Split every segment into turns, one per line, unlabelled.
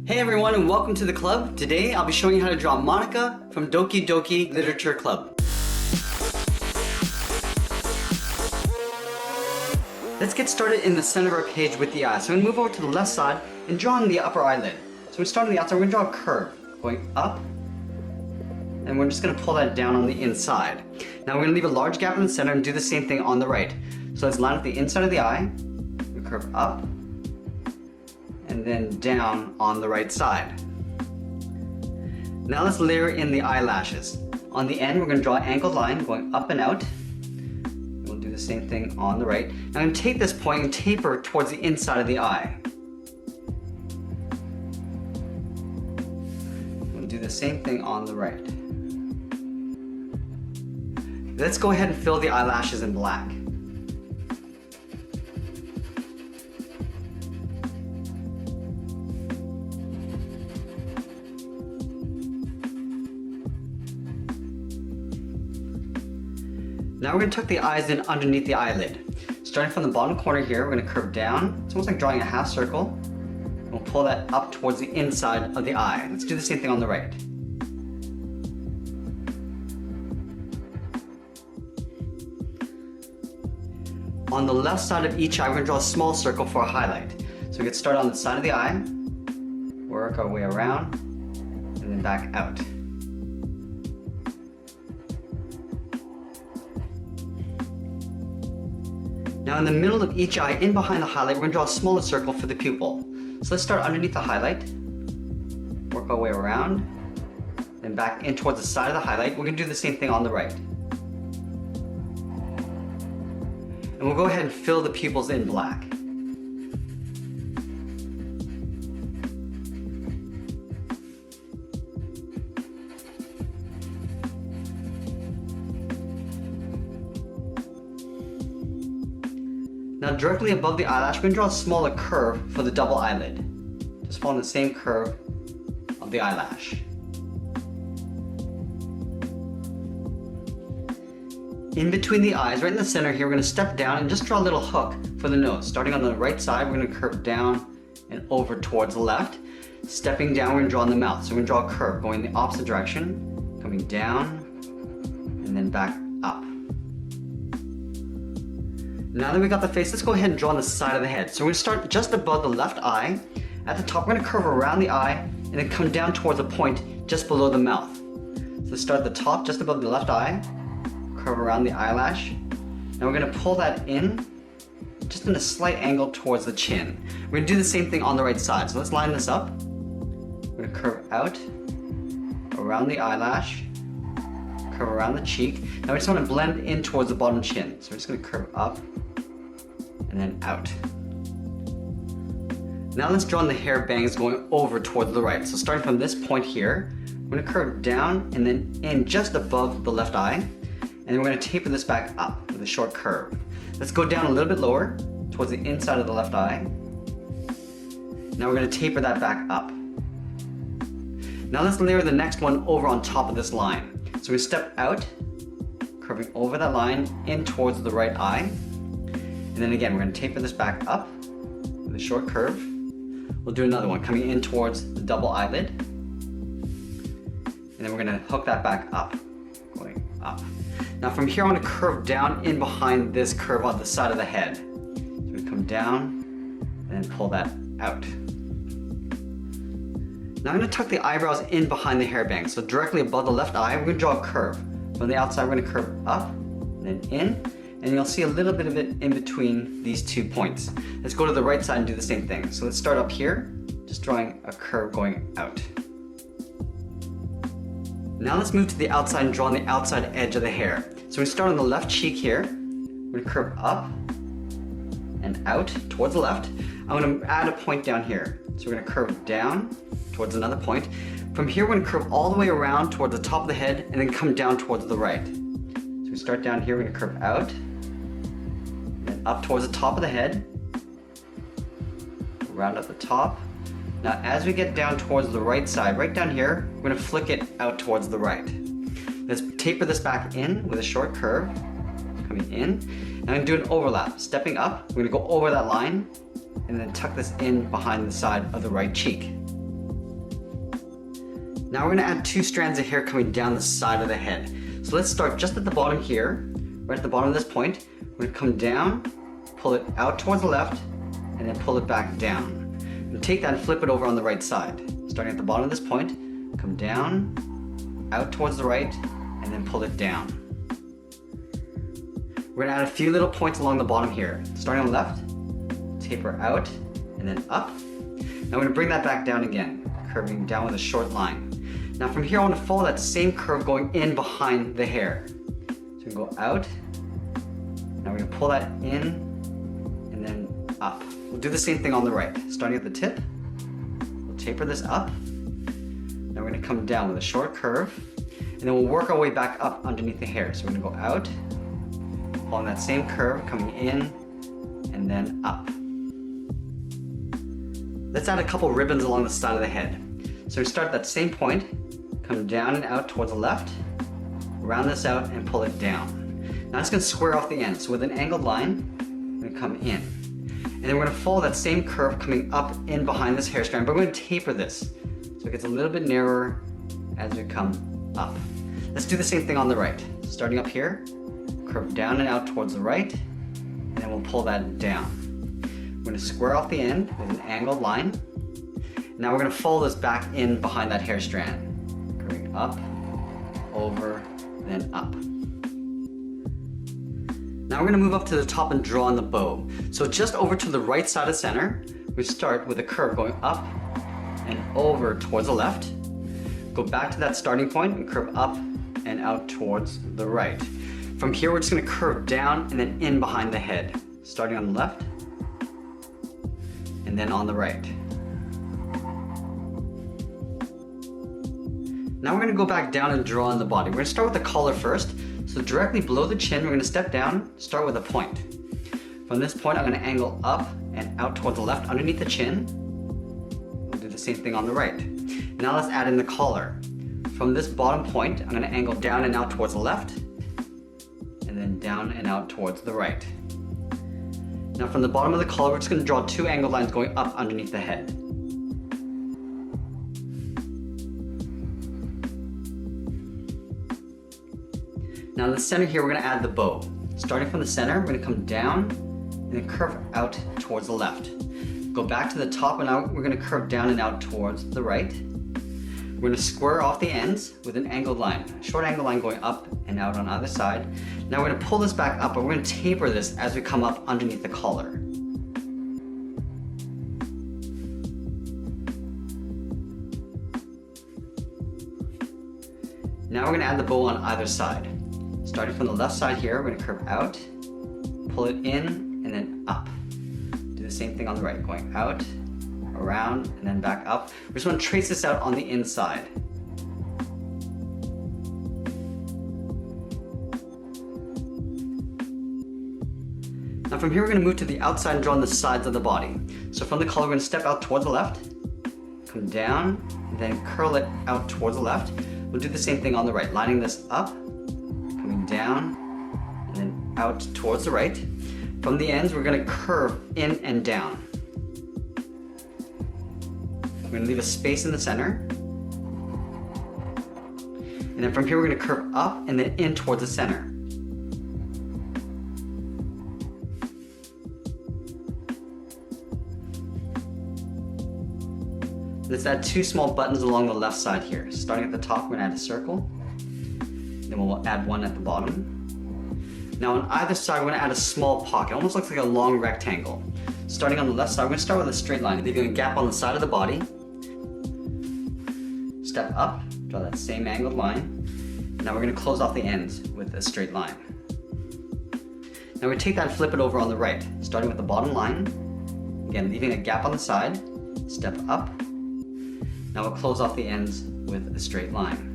Hey everyone and welcome to the club. Today I'll be showing you how to draw Monika from Doki Doki Literature Club. Let's get started in the center of our page with the eye. So I'm going to move over to the left side and draw on the upper eyelid. So we start on the outside, we're going to draw a curve going up and we're just going to pull that down on the inside. Now we're going to leave a large gap in the center and do the same thing on the right. So let's line up the inside of the eye, we curve up and then down on the right side. Now let's layer in the eyelashes. On the end we're going to draw an angled line going up and out. We'll do the same thing on the right. Now I'm going to take this point and taper towards the inside of the eye. We'll do the same thing on the right. Let's go ahead and fill the eyelashes in black. Now we're going to tuck the eyes in underneath the eyelid. Starting from the bottom corner here, we're going to curve down. It's almost like drawing a half circle. We'll pull that up towards the inside of the eye. Let's do the same thing on the right. On the left side of each eye, we're going to draw a small circle for a highlight. So we get started on the side of the eye, work our way around, and then back out. Now in the middle of each eye, in behind the highlight, we're going to draw a smaller circle for the pupil. So let's start underneath the highlight, work our way around, then back in towards the side of the highlight. We're going to do the same thing on the right. And we'll go ahead and fill the pupils in black. Now directly above the eyelash, we're going to draw a smaller curve for the double eyelid. Just following the same curve of the eyelash. In between the eyes, right in the center here, we're going to step down and just draw a little hook for the nose. Starting on the right side, we're going to curve down and over towards the left. Stepping down, we're going to draw on the mouth. So we're going to draw a curve going in the opposite direction, coming down and then back up. Now that we got the face, let's go ahead and draw on the side of the head. So we're going to start just above the left eye. At the top, we're going to curve around the eye and then come down towards a point just below the mouth. So let's start at the top, just above the left eye, curve around the eyelash. Now we're going to pull that in, just in a slight angle towards the chin. We're going to do the same thing on the right side. So let's line this up. We're going to curve out, around the eyelash, curve around the cheek. Now we just want to blend in towards the bottom chin. So we're just going to curve up and then out. Now let's draw on the hair bangs going over towards the right. So starting from this point here, we're going to curve down and then in just above the left eye. And then we're going to taper this back up with a short curve. Let's go down a little bit lower towards the inside of the left eye. Now we're going to taper that back up. Now let's layer the next one over on top of this line. So we step out, curving over that line in towards the right eye. And then again, we're going to taper this back up with a short curve. We'll do another one coming in towards the double eyelid. And then we're going to hook that back up, going up. Now from here, I want to curve down in behind this curve on the side of the head. So we come down and then pull that out. Now I'm going to tuck the eyebrows in behind the hair bang. So directly above the left eye, we're going to draw a curve. From the outside, we're going to curve up, and then in, and you'll see a little bit of it in between these 2 points. Let's go to the right side and do the same thing. So let's start up here, just drawing a curve going out. Now let's move to the outside and draw on the outside edge of the hair. So we start on the left cheek here. We're going to curve up and out towards the left. I'm going to add a point down here. So we're going to curve down towards another point. From here, we're going to curve all the way around towards the top of the head and then come down towards the right. So we start down here, we're going to curve out, and up towards the top of the head, round up the top. Now as we get down towards the right side, right down here, we're going to flick it out towards the right. Let's taper this back in with a short curve, coming in. And I'm going to do an overlap. Stepping up, we're going to go over that line and then tuck this in behind the side of the right cheek. Now we're going to add 2 strands of hair coming down the side of the head. So let's start just at the bottom here, right at the bottom of this point. We're going to come down, pull it out towards the left, and then pull it back down. And take that and flip it over on the right side. Starting at the bottom of this point, come down, out towards the right, and then pull it down. We're going to add a few little points along the bottom here. Starting on the left, taper out, and then up. Now we're going to bring that back down again, curving down with a short line. Now from here I want to follow that same curve going in behind the hair. So we go out, now we're going to pull that in, and then up. We'll do the same thing on the right. Starting at the tip, we'll taper this up. Now we're going to come down with a short curve, and then we'll work our way back up underneath the hair. So we're going to go out, following that same curve, coming in, and then up. Let's add a couple ribbons along the side of the head. So we start at that same point, come down and out towards the left, round this out and pull it down. Now it's going to square off the end. So with an angled line, we're going to come in. And then we're going to follow that same curve coming up in behind this hair strand, but we're going to taper this so it gets a little bit narrower as we come up. Let's do the same thing on the right. Starting up here, curve down and out towards the right, and then we'll pull that down. We're going to square off the end with an angled line. Now we're going to follow this back in behind that hair strand. Curving up, over, then up. Now we're going to move up to the top and draw on the bow. So just over to the right side of center, we start with a curve going up and over towards the left. Go back to that starting point and curve up and out towards the right. From here we're just going to curve down and then in behind the head. Starting on the left and then on the right. Now we're going to go back down and draw on the body. We're going to start with the collar first. So directly below the chin, we're going to step down, start with a point. From this point, I'm going to angle up and out towards the left underneath the chin. We'll do the same thing on the right. Now let's add in the collar. From this bottom point, I'm going to angle down and out towards the left, and then down and out towards the right. Now from the bottom of the collar, we're just going to draw 2 angled lines going up underneath the head. Now in the center here, we're going to add the bow. Starting from the center, we're going to come down and then curve out towards the left. Go back to the top and now we're going to curve down and out towards the right. We're going to square off the ends with an angled line, a short angled line going up and out on either side. Now we're going to pull this back up, but we're going to taper this as we come up underneath the collar. Now we're going to add the bow on either side. Starting from the left side here, we're going to curve out, pull it in, and then up. Do the same thing on the right, going out, around, and then back up. We just want to trace this out on the inside. Now from here, we're going to move to the outside and draw on the sides of the body. So from the collar, we're going to step out towards the left, come down, and then curl it out towards the left. We'll do the same thing on the right, lining this up, coming down, and then out towards the right. From the ends, we're going to curve in and down. We're going to leave a space in the center. And then from here, we're going to curve up and then in towards the center. Let's add 2 small buttons along the left side here. Starting at the top, we're going to add a circle. Then we'll add 1 at the bottom. Now on either side, we're going to add a small pocket. It almost looks like a long rectangle. Starting on the left side, we're going to start with a straight line, leaving a gap on the side of the body. Step up, draw that same angled line. Now we're going to close off the ends with a straight line. Now we take that and flip it over on the right, starting with the bottom line. Again, leaving a gap on the side. Step up. Now we'll close off the ends with a straight line.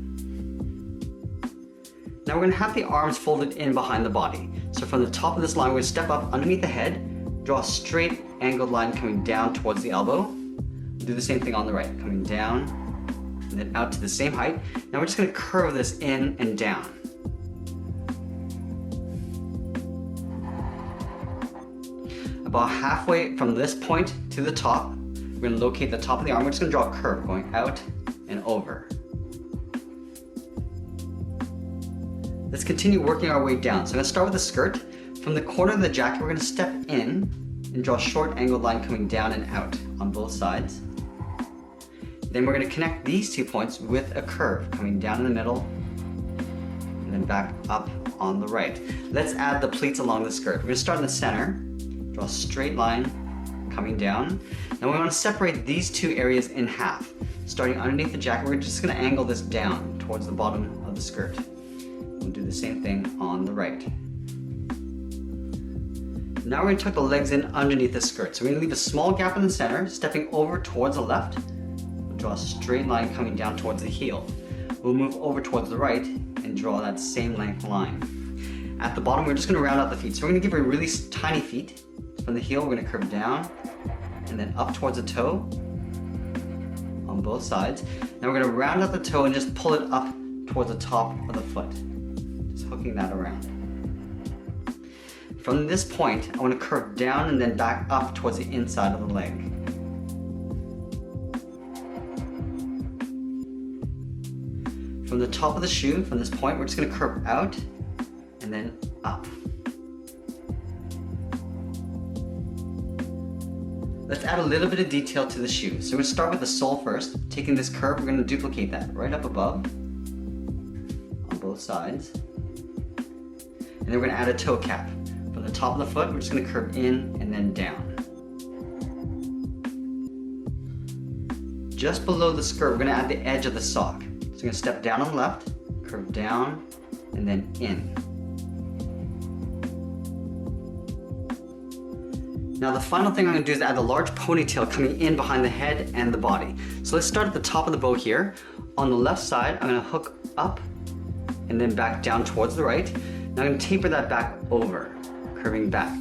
Now we're going to have the arms folded in behind the body. So from the top of this line, we're going to step up underneath the head, draw a straight angled line coming down towards the elbow. We'll do the same thing on the right, coming down and then out to the same height. Now we're just going to curve this in and down. About halfway from this point to the top, we're going to locate the top of the arm. We're just going to draw a curve going out and over. Let's continue working our way down. So I'm gonna start with the skirt. From the corner of the jacket, we're gonna step in and draw a short angled line coming down and out on both sides. Then we're gonna connect these 2 points with a curve coming down in the middle and then back up on the right. Let's add the pleats along the skirt. We're gonna start in the center, draw a straight line coming down. Now we wanna separate these 2 areas in half. Starting underneath the jacket, we're just gonna angle this down towards the bottom of the skirt. We'll do the same thing on the right. Now we're gonna tuck the legs in underneath the skirt. So we're gonna leave a small gap in the center, stepping over towards the left. We'll draw a straight line coming down towards the heel. We'll move over towards the right and draw that same length line. At the bottom, we're just gonna round out the feet. So we're gonna give her really tiny feet. From the heel, we're gonna curve down and then up towards the toe on both sides. Now we're gonna round out the toe and just pull it up towards the top of the foot. Just hooking that around. From this point, I want to curve down and then back up towards the inside of the leg. From the top of the shoe, from this point, we're just going to curve out and then up. Let's add a little bit of detail to the shoe. So we're going to start with the sole first. Taking this curve, we're going to duplicate that right up above on both sides. And then we're going to add a toe cap. From the top of the foot, we're just going to curve in and then down. Just below the skirt, we're going to add the edge of the sock. So we're going to step down on the left, curve down, and then in. Now the final thing I'm going to do is add a large ponytail coming in behind the head and the body. So let's start at the top of the bow here. On the left side, I'm going to hook up and then back down towards the right. Now I'm going to taper that back over, curving back.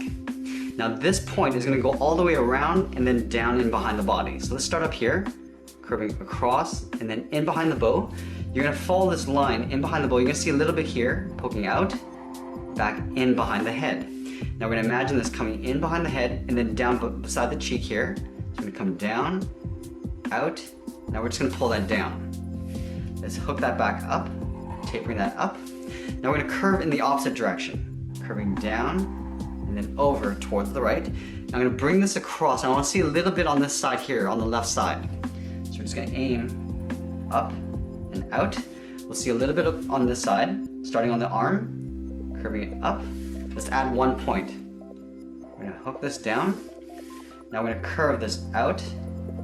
Now this point is going to go all the way around and then down in behind the body. So let's start up here, curving across and then in behind the bow. You're going to follow this line in behind the bow. You're going to see a little bit here, poking out, back in behind the head. Now we're going to imagine this coming in behind the head and then down beside the cheek here. So we're going to come down, out. Now we're just going to pull that down. Let's hook that back up, tapering that up. Now we're going to curve in the opposite direction, curving down and then over towards the right. Now I'm going to bring this across. I want to see a little bit on this side here, on the left side. So we're just going to aim up and out. We'll see a little bit on this side, starting on the arm, curving it up. Let's add 1 point. We're going to hook this down. Now we're going to curve this out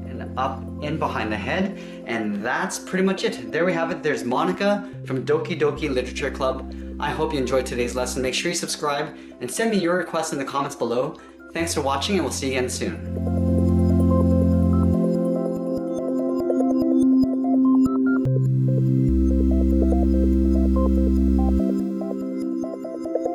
and up in behind the head, and that's pretty much it. There we have it. There's Monika from Doki Doki Literature Club. I hope you enjoyed today's lesson. Make sure you subscribe and send me your requests in the comments below. Thanks for watching, and we'll see you again soon.